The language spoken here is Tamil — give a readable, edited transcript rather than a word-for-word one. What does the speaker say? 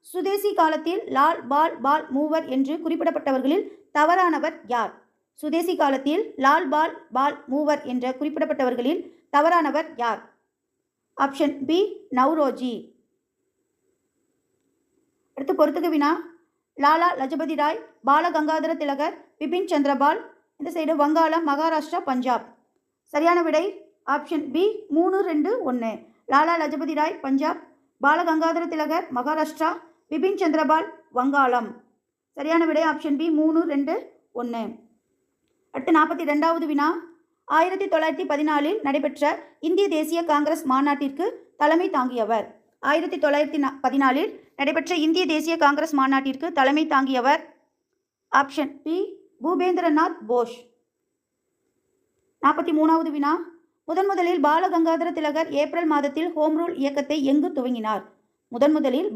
சுதேசி காலத்தில் லால் பால் பால் மூவர் என்று குறிப்பிடப்பட்டவர்களில் தவறானவர் யார்? சுதேசி காலத்தில் லால் பால் பால் மூவர் என்ற குறிப்பிடப்பட்டவர்களில் தவறானவர் யார்? Option B Naoroji. அடுத்து பொறுத்துக வினா. லாலா லஜபதி ராய், பால கங்காதர திலகர், பிபின் சந்திரபால். இந்த சைடு வங்காளம், மகாராஷ்டிரா, பஞ்சாப். சரியான விடை ஆப்ஷன் பி 3, 2, 1. லாலா லஜபதி ராய் பஞ்சாப், பால கங்காதர திலகர் மகாராஷ்டிரா, பிபின் சந்திரபால் வங்காளம். சரியான விடை ஆப்ஷன் பி 3, 2, 1. அடுத்து 42வது வினா. 1914 நடைபெற்ற இந்திய தேசிய காங்கிரஸ் மாநாட்டிற்கு தலைமை தாங்கியவர். 1914 நடைபெற்ற இந்திய தேசிய காங்கிரஸ் மாநாட்டிற்கு தலைமை தாங்கியவர். Option B Bhupendranath Bose. 43வது வினா. முதலில் பால கங்காதர திலகர் ஏப்ரல் மாதத்தில் ஹோம் ரூல் இயக்கத்தை எங்கு துவங்கினார்? முதலில்